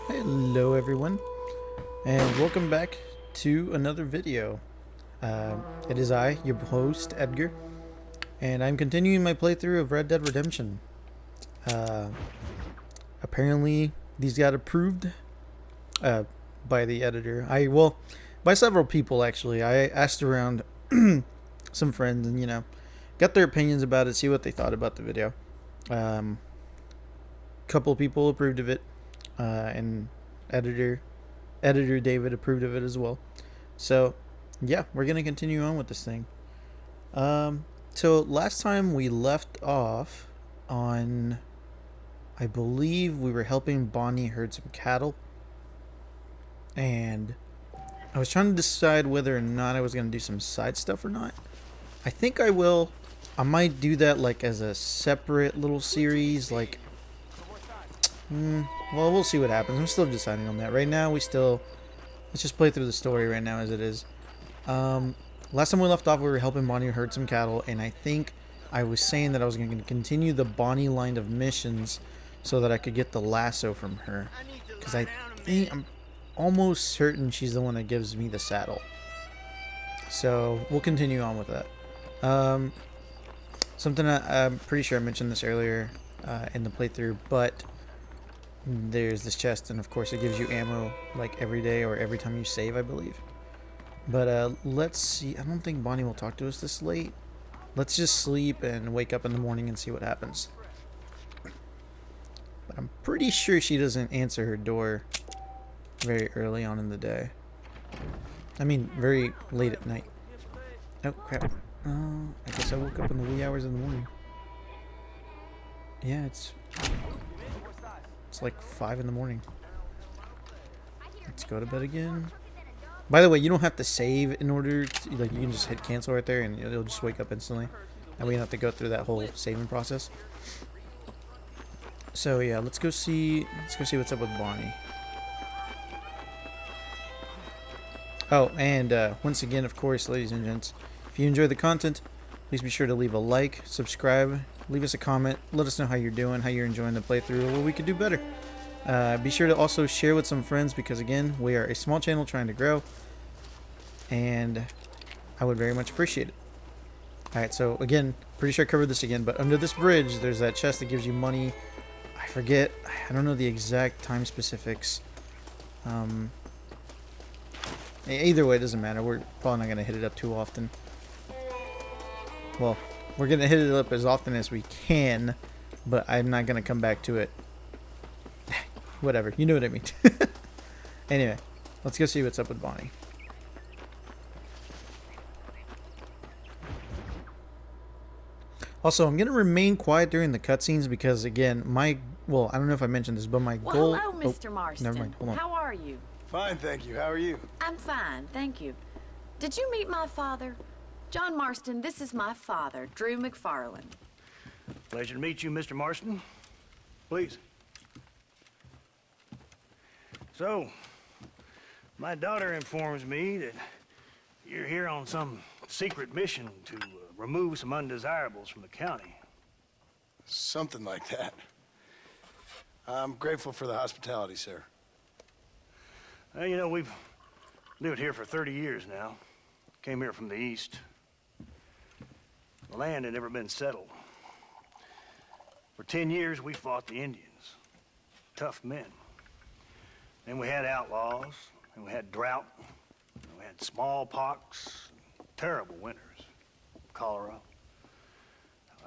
Hello everyone, and welcome back to another video. It is I, your host, Edgar, and I'm continuing my playthrough of Red Dead Redemption. Uh, Apparently, these got approved uh, by the editor. By several people actually. I asked around some friends and, got their opinions about it, see what they thought about the video. Couple people approved of it, and editor editor David approved of it as well. So, yeah, we're gonna continue on with this thing. So last time we left off on, I believe we were helping Bonnie herd some cattle, and I was trying to decide whether or not I was gonna do some side stuff or not. I think I will. I might do that like as a separate little series, like. Well, we'll see what happens. I'm still deciding on that. Right now, let's just play through the story right now as it is. Last time we left off, we were helping Bonnie herd some cattle, and I think I was saying that I was going to continue the Bonnie line of missions so that I could get the lasso from her. Because I'm almost certain she's the one that gives me the saddle. So we'll continue on with that. Something I'm pretty sure I mentioned this earlier in the playthrough, but there's this chest, and of course it gives you ammo like every day or every time you save, I believe. But let's see. I don't think Bonnie will talk to us this late. Let's just sleep and wake up in the morning and see what happens. But I'm pretty sure she doesn't answer her door very early on in the day. I mean, very late at night. Oh, crap. I guess I woke up in the wee hours in the morning. Yeah, it's like 5 in the morning. Let's go to bed again. By the way, you don't have to save in order to, like, you can just hit cancel right there and it'll just wake up instantly. And we don't have to go through that whole saving process. So yeah, let's go see what's up with Bonnie. Oh, and once again, of course, ladies and gents, if you enjoy the content, please be sure to leave a like, subscribe, leave us a comment, let us know how you're doing, how you're enjoying the playthrough, or what we could do better. Be sure to also share with some friends because, again, we are a small channel trying to grow, and I would very much appreciate it. Alright, so again, pretty sure I covered this again, but under this bridge, there's that chest that gives you money. I don't know the exact time specifics. Either way, it doesn't matter. We're probably not going to hit it up too often. Well, we're going to hit it up as often as we can, but I'm not going to come back to it. Whatever, you know what I mean. Anyway, let's go see what's up with Bonnie. Also, I'm going to remain quiet during the cutscenes because, again, I don't know if I mentioned this, but my goal... Hello, Mr. Marston. Never mind, hold on. How are you? Fine, thank you. How are you? I'm fine, thank you. Did you meet my father? John Marston, this is my father, Drew McFarland. Pleasure to meet you, Mr. Marston. Please. So, my daughter informs me that you're here on some secret mission to remove some undesirables from the county. Something like that. I'm grateful for the hospitality, sir. Well, you know, we've lived here for 30 years now. Came here from the east. The land had never been settled. For 10 years, we fought the Indians. Tough men. Then we had outlaws, and we had drought, and we had smallpox, terrible winters, cholera.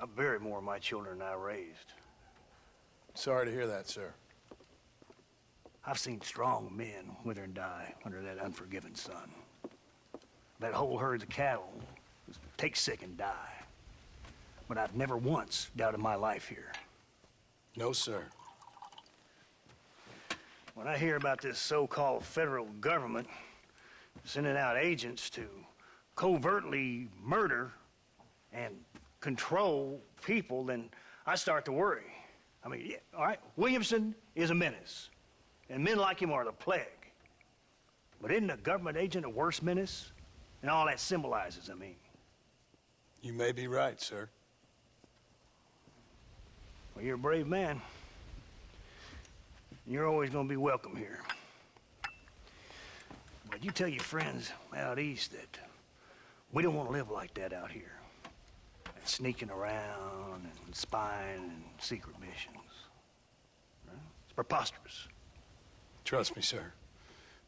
I buried more of my children than I raised. Sorry to hear that, sir. I've seen strong men wither and die under that unforgiving sun. That whole herds of cattle take sick and die. But I've never once doubted my life here. No, sir. When I hear about this so-called federal government sending out agents to covertly murder and control people, then I start to worry. I mean, yeah, all right, Williamson is a menace, and men like him are the plague. But isn't a government agent a worse menace? And all that symbolizes, I mean. You may be right, sir. Well, you're a brave man. You're always gonna be welcome here. But you tell your friends out east that we don't want to live like that out here. Sneaking around and spying and secret missions. Right? It's preposterous. Trust me, sir.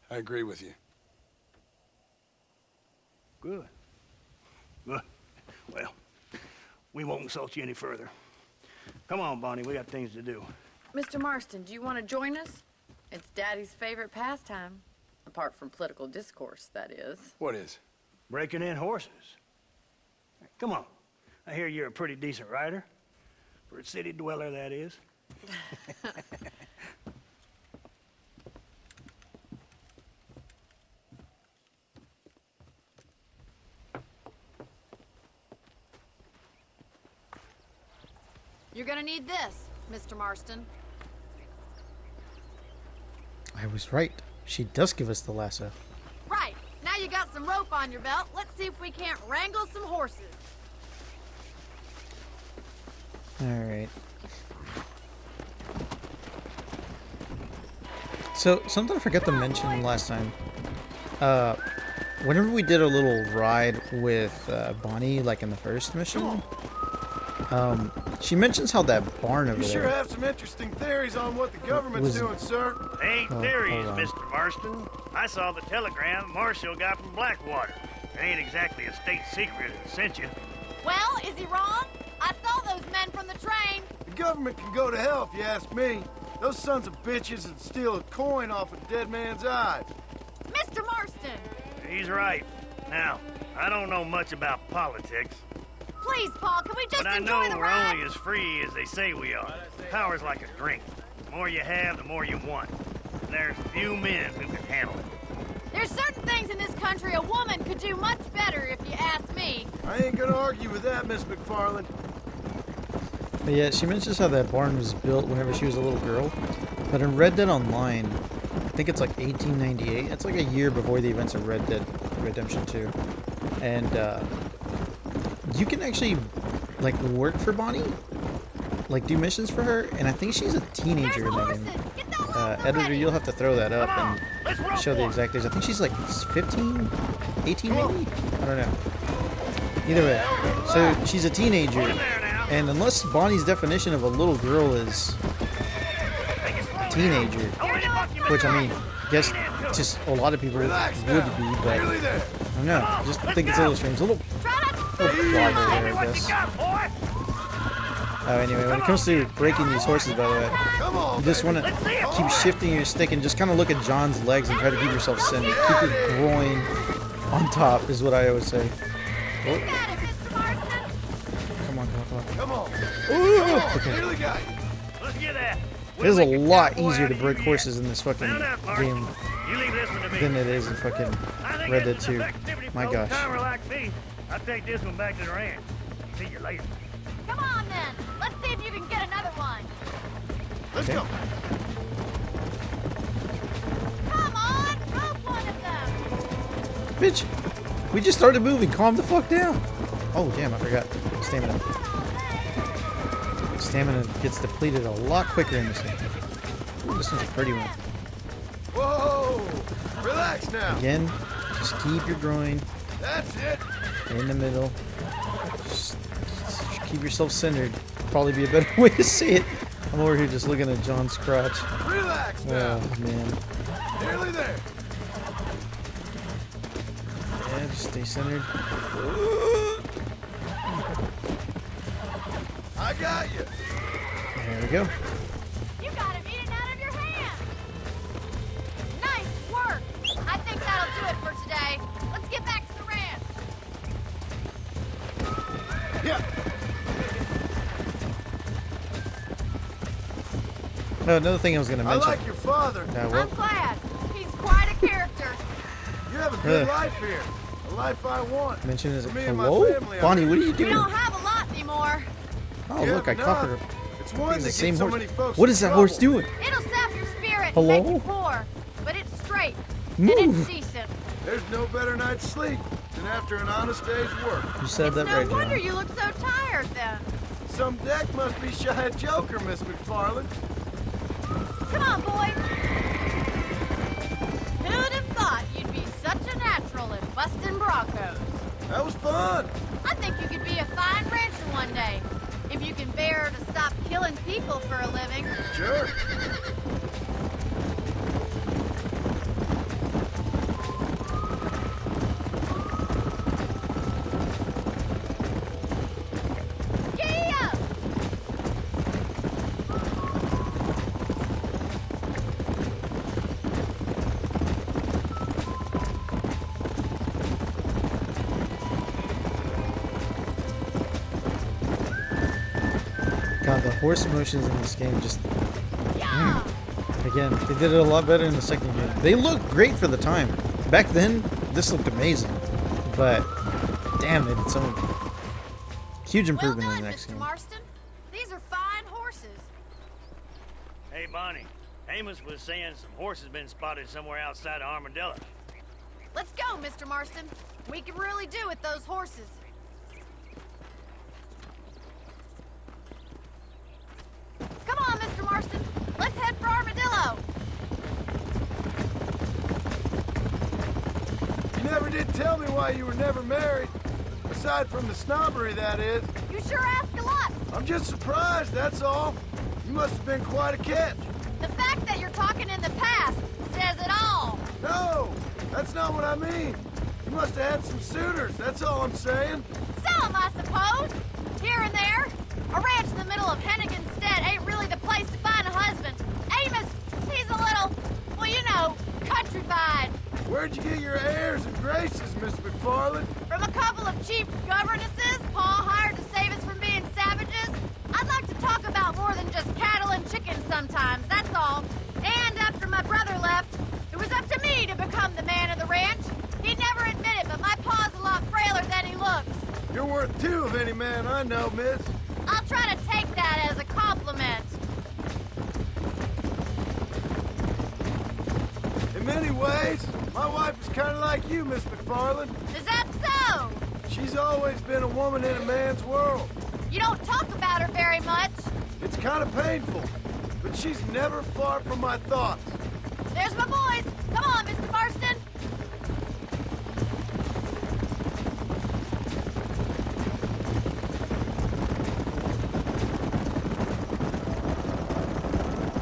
I agree with you. Good. Good. Well, we won't insult you any further. Come on, Bonnie, we got things to do. Mr. Marston, do you want to join us? It's Daddy's favorite pastime. Apart from political discourse, that is. What is? Breaking in horses. Come on. I hear you're a pretty decent rider. For a city dweller, that is. You're gonna need this, Mr. Marston. I was right. She does give us the lasso. Right. Now you got some rope on your belt. Let's see if we can't wrangle some horses. Alright. So, something I forgot to mention last time. Whenever we did a little ride with Bonnie, like in the first mission, she mentions how that barn over You sure there. have some interesting theories on what the government's Was- doing, sir. Ain't Oh, theories, hold on. Mr. Marston. I saw the telegram Marshall got from Blackwater. It ain't exactly a state secret that sent you. Well, is he wrong? I saw those men from the train. The government can go to hell if you ask me. Those sons of bitches would steal a coin off a dead man's eye. Mr. Marston! He's right. Now, I don't know much about politics, Please, Paul, can we just but I enjoy know the we're ride? only as free as they say we are. Power's like a drink. The more you have, the more you want. And there's few men who can handle it. There's certain things in this country a woman could do much better, if you ask me. I ain't gonna argue with that, Miss McFarland. But yeah, she mentions how that barn was built whenever she was a little girl. But in Red Dead Online, I think it's like 1898. It's like a year before the events of Red Dead Redemption 2. And you can actually like work for Bonnie, like do missions for her. And I think she's a teenager in that There's game. horses! Get the loads Editor, ready! you'll have to throw that up Come on, and let's rope show the one. exact age. I think she's like 15, 18 maybe? I don't know. Either way. So she's a teenager. Hold it there now. And unless Bonnie's definition of a little girl is Take it slow a now. teenager, Don't let it buck you, which Mr. I mean, Marston. guess Lean into it. just a lot of people Relax would now. be, but Nearly there. I don't know. Just Let's think it's a go. little strange. A little Try not to plausible Show me there, I what you guess. got, boy. Anyway, when it comes to breaking these horses, by the way, Come on, you just baby. want Let's see it. to keep shifting your stick and just kind of look at John's legs and try to keep yourself centered. Keep your groin on top is what I always say. You got it, Mr. Marston! Come on, come on, come on. Come on. Ooh, Come on. okay. Nearly got you. Let's get that. It is a We'll make lot cowboy easier out to of break you horses in this yet. fucking Mount up, Mark. game You leave this one to me. than it is in fucking I think Red Dead this is 2. an activity My for gosh. old-timer like me. I'll take this one back to the ranch. See you later. Come on, then. Let's see if you can get another one. Let's Okay. go. Come on! Rope one of them! Bitch, we just started moving. Calm the fuck down. Oh, damn, I forgot. Stamina. Stamina gets depleted a lot quicker in this game. Ooh, this one's a pretty one. Whoa. Relax now. Again, just keep your groin That's it. in the middle. Just keep yourself centered. Probably be a better way to see it. I'm over here just looking at John's crotch. Relax now. Oh, man. Nearly there. Yeah, just stay centered. I got you. There we go. You got him eating out of your hand! Nice work! I think that'll do it for today. Let's get back to the ranch. Yeah. Oh, another thing I was going to I mention. like your father. Well, I'm glad. He's quite a character. You have a good Ugh. life here. A life I want. mention is For me and my hello? family, I Bonnie, mean. what are you We doing? don't have a lot anymore. Oh, You look, I have caught enough. her. It's It's one the that same gets so horse. many folks What in is that horse trouble. doing? It'll sap your spirit Hello? and make you poor. But it's straight. And Move. it's decent. There's no better night's sleep than after an honest day's work. You said It's that no right wonder now. you look so tired then. Some deck must be shy Joker, Miss McFarland. Come on, boys. That was fun. I think you could be a fine rancher one day. If you can bear to stop killing people for a living. Sure. Yeah! God, the horse motions in this game just, Yeah! again, they did it a lot better in the second game. They looked great for the time. Back then, this looked amazing. But, damn, they did some huge Well improvement done, in the next Mr. game. Marston. These are fine horses. Hey, Bonnie. Amos was saying some horses been spotted somewhere outside of Armadillo. Let's go, Mr. Marston. We can really do with those horses. Come on, Mr. Marston. Let's head for Armadillo. You never did tell me why you were never married. Aside from the snobbery, that is. You sure ask a lot. I'm just surprised, that's all. You must have been quite a catch. The fact that you're talking in the past says it all. No, that's not what I mean. You must have had some suitors, that's all I'm saying. Some, I suppose. Here and there. A ranch in the middle of Hennigan's Stead ain't really the place to find a husband. Amos, he's a little, well, you know, countrified. Where'd you get your airs and graces, Miss McFarland? From a couple of cheap governesses Pa hired to save us from being savages. I'd like to talk about more than just cattle and chickens sometimes, that's all. And after my brother left, it was up to me to become the man of the ranch. He'd never admit it, but my pa's a lot frailer than he looks. You're worth two of any man I know, miss. I'll try to take that as a compliment. In many ways, my wife is kind of like you, Miss McFarland. Is that so? She's always been a woman in a man's world. You don't talk about her very much. It's kind of painful, but she's never far from my thoughts. There's my boys. Come on, Mr. Marston.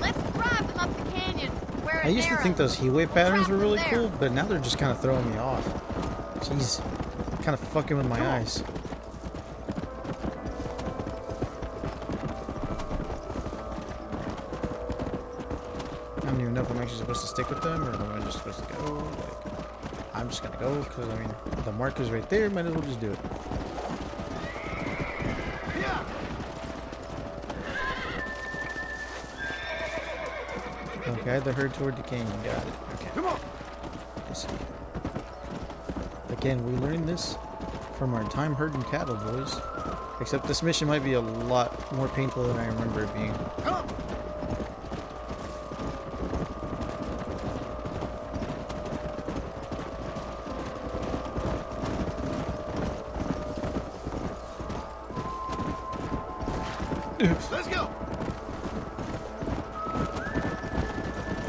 Let's drive them up the canyon. Where I used to think those heat wave patterns were really cool, but now they're just kind of throwing me off. Jeez, kind of fucking with my eyes. I don't even know if I'm actually supposed to stick with them or am I just supposed to go. Like, I'm just gonna go because I mean the marker's right there. Might as well just do it. Yeah. Okay, guide the herd toward the canyon. Got it. Okay. Come on. I see. Again, we learned this from our time herding cattle, boys. Except this mission might be a lot more painful than I remember it being. Come. Let's go.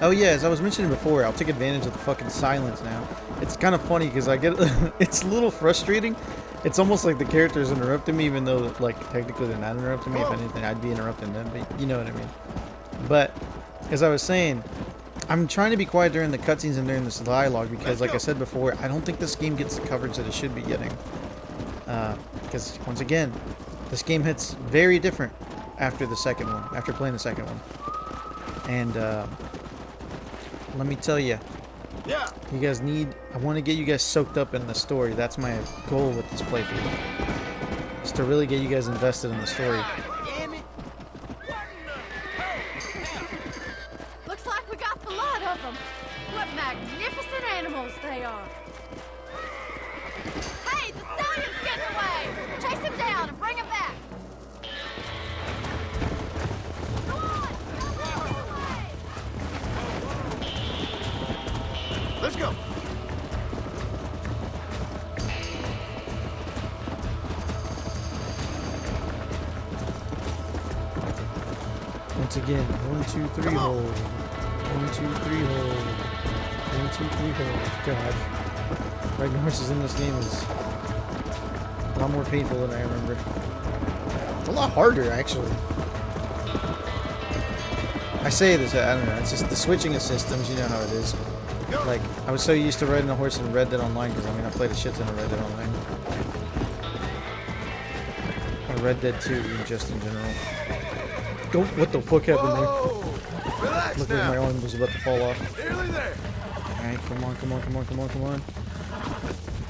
Oh yeah, as I was mentioning before, I'll take advantage of the fucking silence now. It's kind of funny because I get it's a little frustrating. It's almost like the characters interrupting me, even though like technically they're not interrupting me. If anything, I'd be interrupting them, but you know what I mean. But as I was saying, I'm trying to be quiet during the cutscenes and during this dialogue because, like I said before, I don't think this game gets the coverage that it should be getting. Because once again, this game hits very different after the second one, after playing the second one. And let me tell you, Yeah. you guys I want to get you guys soaked up in the story. That's my goal with this playthrough. Is to really get you guys invested in the story. Damn it. Looks like we got the lot of them. What magnificent animals they are. Hey, the stallion's getting away. Chase him down and bring him back. Go on, get out of the way. Let's go. Once again, 1, 2, 3 Come on. hold. 1, 2, 3 hold. 1, 2, 3 hold. God. Riding horses in this game is A lot more painful than I remember. It's a lot harder, actually. I say this, I don't know, it's just the switching of systems, you know how it is. Like, I was so used to riding a horse in Red Dead Online, because I mean, I played a shit ton of Red Dead Online. Or Red Dead 2, just in general. Go, what the fuck happened there? Whoa! Relax Look like now. my arm was about to fall off. Nearly there. Alright, come on, come on, come on, come on, come on.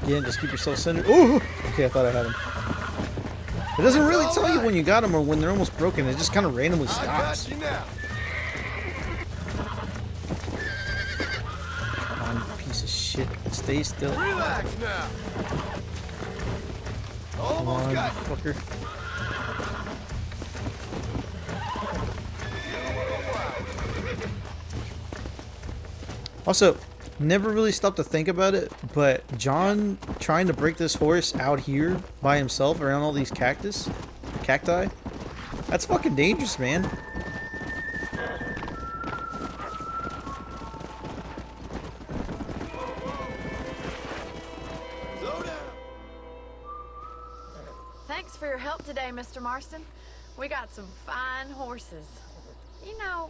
Again, just keep yourself centered. Oh! Okay, I thought I had him. It doesn't really tell you when you got them or when they're almost broken. It just kind of randomly I got stops. you now. Come on, you piece of shit. Stay still. Relax now. Come Almost on, you got you. fucker. Also, never really stopped to think about it, but John trying to break this horse out here by himself around all these cacti, that's fucking dangerous, man. Slow down. Thanks for your help today, Mr. Marston. We got some fine horses. You know,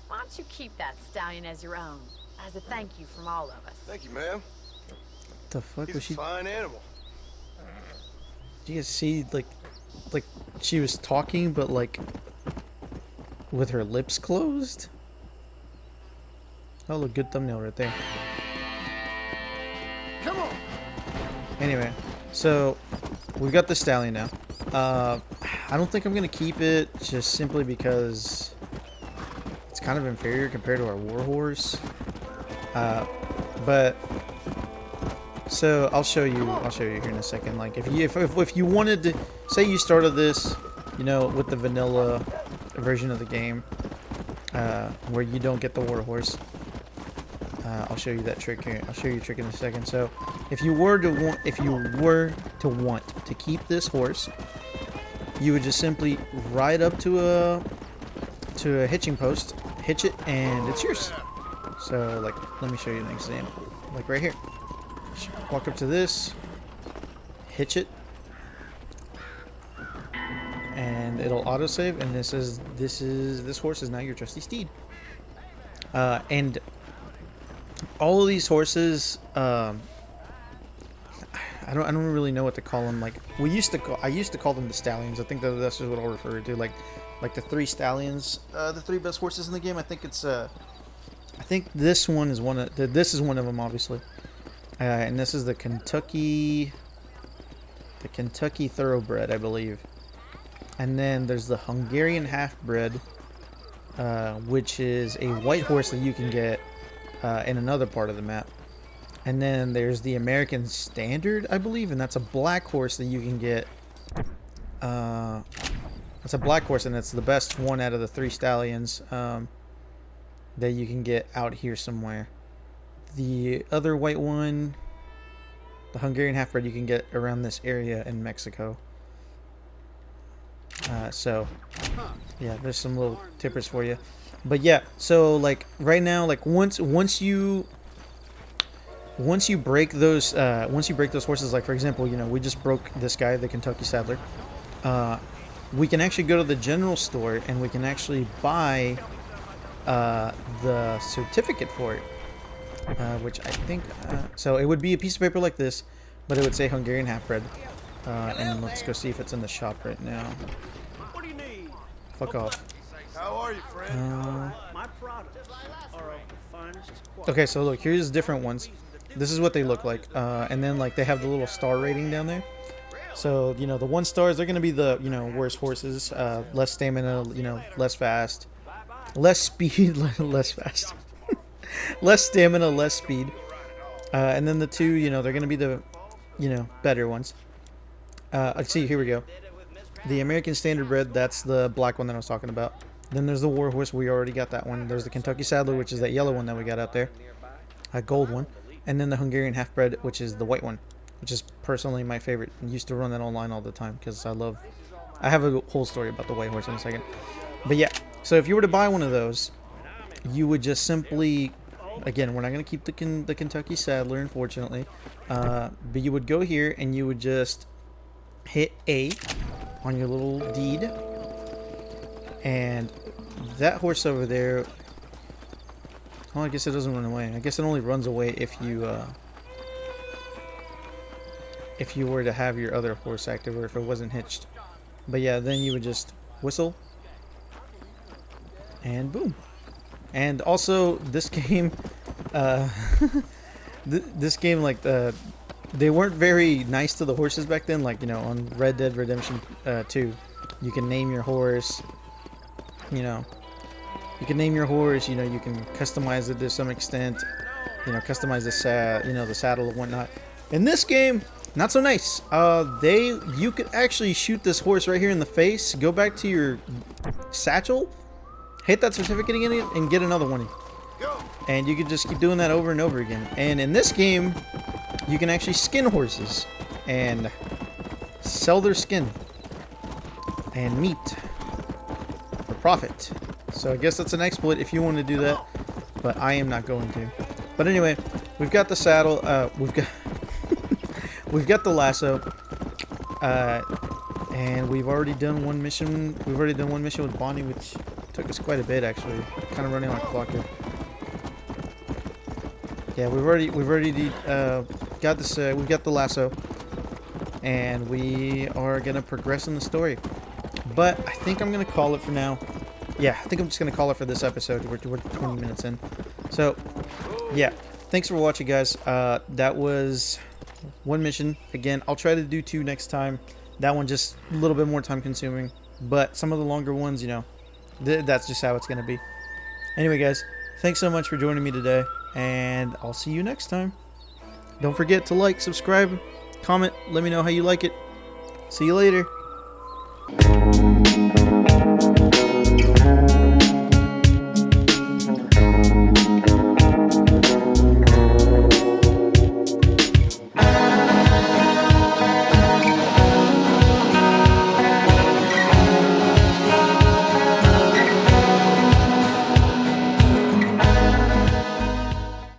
why don't you keep that stallion as your own, as a thank you from all of us? Thank you, ma'am. What the fuck He's was a she? fine animal. Did you guys see, like she was talking, but like with her lips closed? Oh, look, good thumbnail right there. Come on. Anyway, so we've got the stallion now. I don't think I'm gonna keep it just simply because it's kind of inferior compared to our war horse. But so I'll show you here in a second. Like if you wanted to say you started this, you know, with the vanilla version of the game, where you don't get the war horse. I'll show you that trick here. I'll show you a trick in a second. So, if you were to want to keep this horse, you would just simply ride up to a hitching post, hitch it, and it's yours. So, like, let me show you an example. Like right here. Walk up to this, hitch it, and it'll autosave. And this horse is now your trusty steed. And all of these horses, I don't really know what to call them. Like I used to call them the stallions. I think that's just what I'll refer to. Like the three stallions, the three best horses in the game. I think I think this one is one of them, obviously. And this is the Kentucky Thoroughbred, I believe. And then there's the Hungarian Half-Bred, which is a white horse that you can get in another part of the map. And then there's the American Standard, I believe, and that's a black horse that you can get. It's a black horse, and it's the best one out of the three stallions that you can get out here somewhere. The other white one, the Hungarian Half-Bred, you can get around this area in Mexico. So, yeah, there's some little tippers for you. But yeah, so like right now, like once you break those horses, like for example, you know, we just broke this guy, the Kentucky Saddler. We can actually go to the general store and we can actually buy the certificate for it, which I think so it would be a piece of paper like this, but it would say Hungarian Half-Bred. And let's go see if it's in the shop right now. What do you need? Fuck off. How are you, friend? My products are of the finest quality. Okay, so look, here's different ones. This is what they look like, and then like they have the little star rating down there. So you know the 1 stars, they're gonna be the worst horses, less stamina, less fast, less speed, less fast, less stamina, less speed, and then the 2, they're gonna be the better ones. Let's see, here we go. The American Standard Bred, that's the black one that I was talking about. Then there's the war horse, we already got that one. There's the Kentucky Saddler, which is that yellow one that we got out there, a gold one. And then the Hungarian Half-Bred, which is the white one, which is personally my favorite. I used to run that online all the time because I have a whole story about the white horse in a second. But yeah, so if you were to buy one of those, you would just simply, again, we're not going to keep the Kentucky Saddler, unfortunately, but you would go here and you would just hit A on your little deed, and that horse over there, well, I guess it doesn't run away. I guess it only runs away if you were to have your other horse active, or if it wasn't hitched. But yeah, then you would just whistle and boom. And also this game this game, like, they weren't very nice to the horses back then. Like, you know, on Red Dead Redemption 2, you can name your horse, you know, you can customize it to some extent, you know, customize the saddle and whatnot. In this game, not so nice. You could actually shoot this horse right here in the face, go back to your satchel, hit that certificate again, and get another one. And you could just keep doing that over and over again. And in this game, you can actually skin horses and sell their skin and meat for profit. So I guess that's an exploit if you want to do that, but I am not going to. But anyway, we've got the saddle. We've got the lasso, and we've already done one mission. We've already done one mission with Bonnie, which took us quite a bit, actually. Kind of running on a clock here. Yeah, we've already got this. We've got the lasso, and we are gonna progress in the story. But I think I'm gonna call it for now. Yeah, I think I'm just gonna call it for this episode. We're 20 minutes in, so yeah. Thanks for watching, guys. That was one mission. Again, I'll try to do 2 next time. That one just a little bit more time consuming, but some of the longer ones, you know, that's just how it's gonna be. Anyway, guys, thanks so much for joining me today, and I'll see you next time. Don't forget to like, subscribe, comment, let me know how you like it. See you later.